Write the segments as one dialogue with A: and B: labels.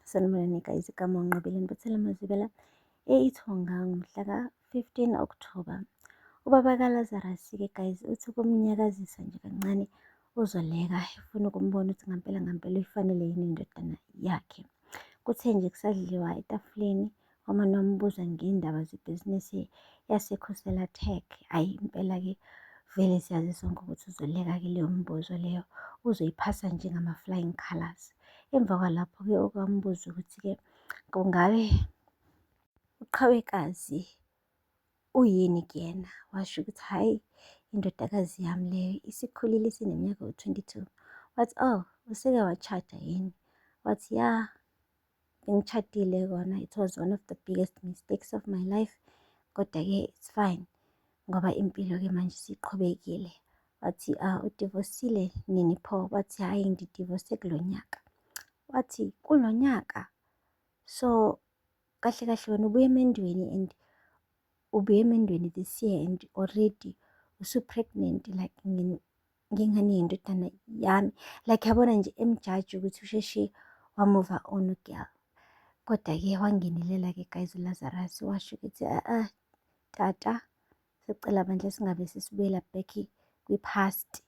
A: Sanibonani guys, igama uNqobile Nibuthele Mazibela. Ithonga ngomhla ka-15 October. Ubaba kaLazarus-ke guys uthi ukumnyakazisa nje kancane uzoleka efuna ukumbona ukuthi ngampela uyifanele yini indodana yakhe. Kuthe nje kusadliwa etafuleni wamane wambuza ngey'ndaba zebhizinisi yaseKhosela Tech. Hhayi impela-ke vele siyazi sonke ukuthi uzoleka-ke leyo mbuzo leyo, uzoyiphasa njengama-flying colours. Emva kwalapho-ke okwambuza ukuthi-ke kungabe uqhawekazi uyini kuyena, washo ukuthi hhayi indodakazi yami leyo isikhulile isineminyaka ewu-22. Wathi, oh useke washada yini? Wathi, ya bengishadile kona, it was one of the biggest mistakes of my life, kodwa-ke it's fine ngoba impilo-ke manje siqhubekile. Wathi, udivosile nini pho? Wathi, hhayi ngidivose kulo nyaka. Wathi, kulo nyaka? So kahle kahle wena ubuye emendweni and ubuye emendweni this year and already usu-pregnant like ngingane yindodana yami, like yabona nje emjaji ukuthi usheshe wamuva on ugirl. Kodwa-ke wangenelela-ke guys uLazarus washo ukuthi tata sicela bandla singabe sesibuyela back kwi-past,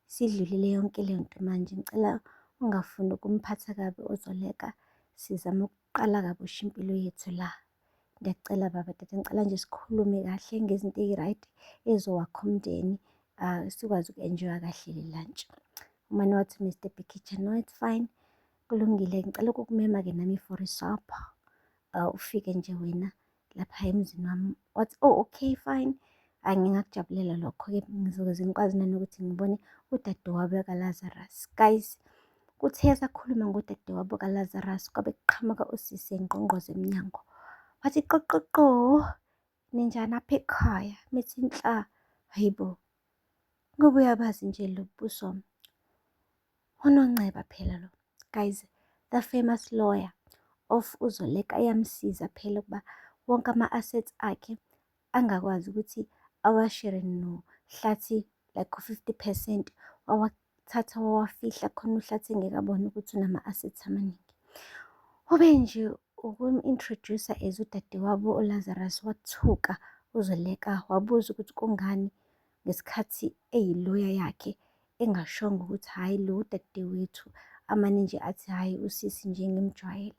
A: sidlulile yonke leyo nto manje. Ngicela ungafuni ukumphatha kabi uzoleka, sizama ukuqala kabusha impilo yethu la. Ngiyacela baba tata, ngicela nje sikhulume kahle ngezinto ezi-right ezowakha umndeni, sikwazi uku-enjoy-a kahle le lunch. Umane wathi Mr Bhikitsha, no it's fine, kulungile, ngicela ukukumema-ke nami for isapho, ufike nje wena lapha emzini wami. Wathi, oh okay fine, ngingakujabulela lokho-ke, ngizoze ngikwazi nanokuthi ngibone udadewabo kaLazarus. Guys, kuthe sakhuluma ngodadewabo kaLazarus kwabe kuqhamuka usisi eNgqongqoze emnyango. Wathi, qoqoqo, ninjani apha ekhaya? Mithi nhla, hayibo, ngoba uyabazi nje lo buso uNonceba phela lo. Guys, the famous lawyer of uZoleka yamsiza phela ukuba wonke ama-assets akhe angakwazi ukuthi awashere noHlathi like 50%, wawathatha wawafihla khona uHlathi engeke abone ukuthi unama-assets amaningi. Ube nje ukum-introduce-a as udadewabo uLazarus, wathuka uZoleka wabuza ukuthi kungani ngesikhathi eyi-lawyer yakhe engashongo ukuthi hhayi lo udadewethu, amane nje athi hhayi usisi nje ngimjwayele.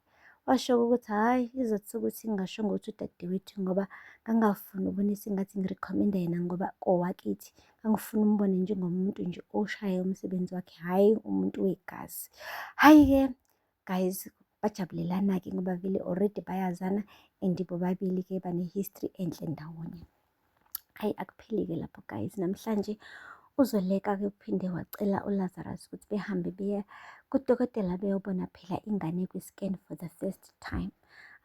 A: Washo ukuthi hhayi izathu ukuthi ngingashongo ukuthi udadewethu ngoba ngangafuni ubonisa engathi ngirekhomenda yena ngoba kowakithi, ngangifuna umbone njengomuntu nje oshaya umsebenzi wakhe, hhayi umuntu wegazi. Hhayi-ke guys bajabulelana-ke ngoba vele already bayazana and bobabili-ke bane-history enhle ndawonye. Hhayi akupheli-ke lapho guys, namhlanje uZoleka-ke uphinde wacela uLazarus ukuthi behambe beye kudokotela beyobona phela ingane kwi-scan for the first time.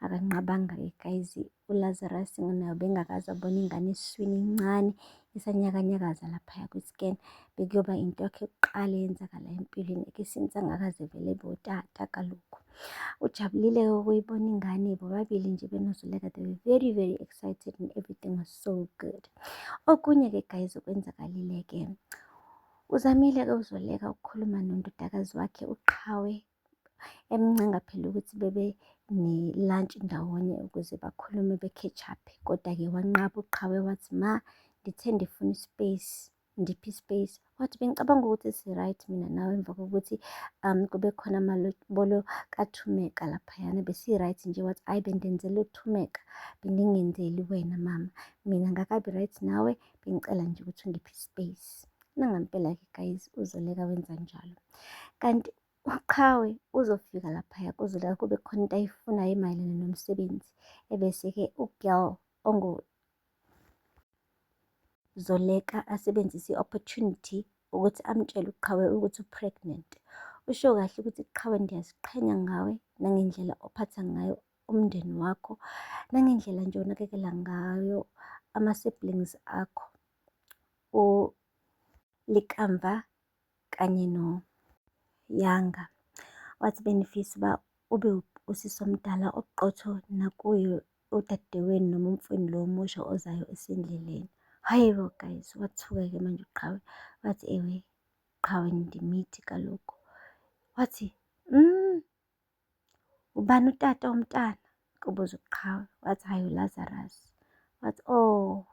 A: Akanqabanga-ke guys, uLazarus naye bengakaze abone ingane esiswini incane isanyakanyakaza laphaya kwi-scan. Bekuyoba into yakhe yokuqala eyenzakala empilweni since angakaze vele botata kalokhu. Ujabulile-ke ukuyibona ingane, bobabili nje benoZoleka, they were very very excited and everything was so good. Okunye-ke guys okwenzakalile-ke, uzamile-ke uZoleka ukukhuluma nondodakazi wakhe uQhawe, emncenga phela ukuthi bebe ne-lunch ndawonye ukuze bakhulume be-catch-up. Kodwa-ke wanqaba uQhawe wathi, ma ndithe ndifuna i-space, ndiphi i-space? Wathi, bengicabanga ukuthi si-right mina nawe emva kokuthi kube khona amalobolo kaThumeka laphayana, besi-right nje. Wathi, hhayi bendenzela uThumeka, bengingenzeli wena mama, mina ngakabi right nawe, bengicela nje ukuthi ungiphe i-space. Nangampela-ke guys uZoleka wenza njalo, kanti uQhawe uzofika laphaya kuZoleka kube khona into ayifunayo emayelana nomsebenzi, ebese-ke ugirl Zoleka asebenzise i-opportunity ukuthi amtshele uQhawe ukuthi u-pregnant. Usho kahle ukuthi Qhawe, ndiyaziqhenya ngawe nangendlela ophatha ngayo umndeni wakho, nangendlela nje onakekela ngayo ama-siblings akho, uLikamva kanye noYanga. Wathi benifisa uba ube usisi omdala oqotho nakuye udadewenu noma umfweni lo omusha ozayo esendleleni. Hayibo guys, wathuka-ke manje uQhawe, wathi ewe Qhawe ndimithi kalokhu. Wathi ubani utata womntana? Kubuza uQhawe. Wathi, hhayi, uLazarus. Wathi, oh,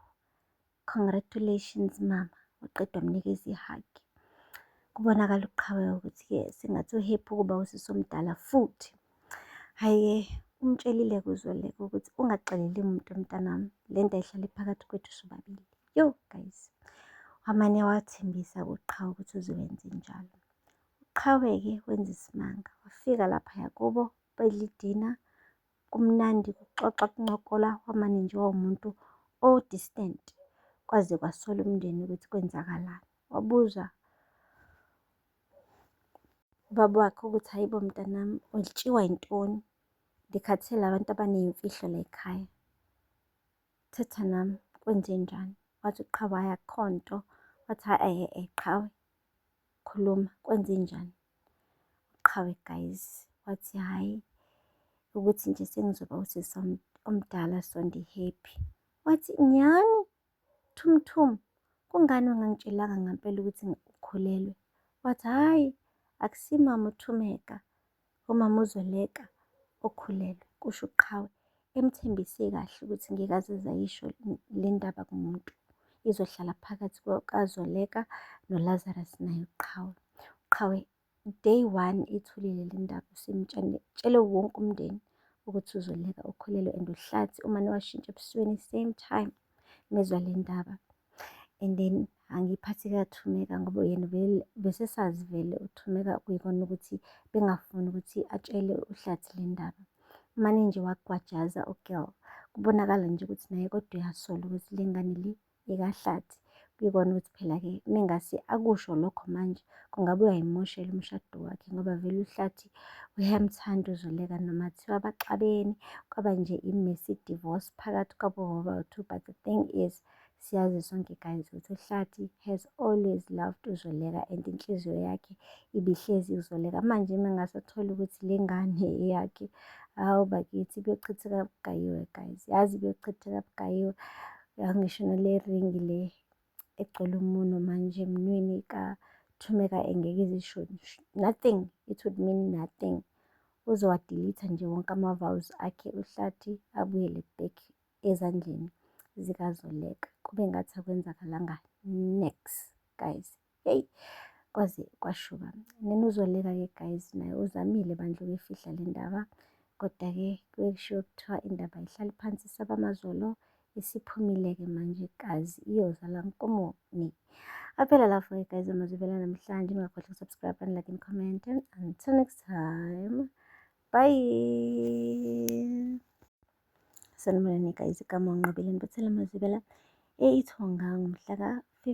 A: congratulations mama. Waqeda wamnikeza ihagi. Kubonakala uQhawe ukuthi-ke sengathi u-happy ukuba usisi omdala futhi. Hhayi-ke umtshelile-ke uZoleka ukuthi ungaxeleli muntu mntanami, le nto ayihlale phakathi kwethu sobabili. Yo guys, wamane wathembisa kuQhawe ukuthi uzowenza njalo. UQhawe-ke wenza isimanga, wafika laphaya kubo, bedla idina, kumnandi, kuxoxa, kuncokola, wamane nje wawumuntu o-distant, kwaze kwasola umndeni ukuthi kwenzakalani. Wabuza ubaba wakhe ukuthi, hayi bo mntanami, ulitshiwa yintoni? Ngikhathele abantu abaney'mfihlo la ekhaya. Thetha nami, kwenze njani? Wathi uQhawe, hhayi akukho nto. Wathi, Qhawe, khuluma, kwenze njani? UQhawe guys wathi, hhayi, ukuthi nje sengizoba usisi omdala so ndi-happy. Wathi, nyani? Thumthum, kungani ungangitshelanga ngempela ukuthi ukhulelwe? Wathi, hhayi, akusimama uThumeka, umama uZoleka okhulelwe. Kusho uQhawe emthembise kahle ukuthi ngeke aze ayisho le ndaba kumuntu, izohlala phakathi kukaZoleka noLazarus naye uQhawe. UQhawe day one ethulile le ndaba tshele wonke umndeni ukuthi uZoleka ukhulelwe and uHlathi umane washintsha ebusweni same time mezwa le ndaba. And then angiphathi kaThumeka ngoba yena besesazi vele uThumeka kuyikona ukuthi bengafuni ukuthi atshele uHlathi le ndaba. Mane nje wagwajaza u-girl. Kubonakala nje ukuthi naye kodwa uyasola ukuthi le ngane le ekaHlathi. Kuyikona ukuthi phela-ke mengase akusho lokho manje kungabe uyayimoshela umshado wakhe ngoba vele uHlathi uyamthanda uZoleka noma thiwa baxabene kwaba nje i-messy divorce phakathi kwabo bobawu-two. But the thing is, siyazi sonke guys ukuthi uHlathi has always loved uZoleka and inhliziyo yakhe ibihlezi uZoleka. Manje mengase athole ukuthi le ngane eyakhe, hawu bakithi kuyochitheka bugayiwe guys, yazi kuyochitheka bugayiwe. Ngisho nale ringi le egcwele umuno manje emnweni kaThumeka engeke izisho nothing, it would mean nothing. Uzowadelete nje wonke ama-vows akhe uHlathi abuyele back ezandleni zikaZoleka, kube ngathi akwenzakalanga next guys. Hey, kwaze kwashuba. Nena uZoleka-ke guys naye uzamile bandla ukuyifihla le ndaba, kodwa-ke kushiwo kuthiwa indaba ayihlali phansi isaba amazolo. Isiphumile-ke manje kazi iyozala nkomoni. Aphela lapho-ke guys amazwi vela namhlanje. Ungakhohlwa ukusubscribe and like and comment. Until next time, bye. Sanibonani guys, igama uNqobeleni Bathela Mazibela eIthonga ngomhla ka-15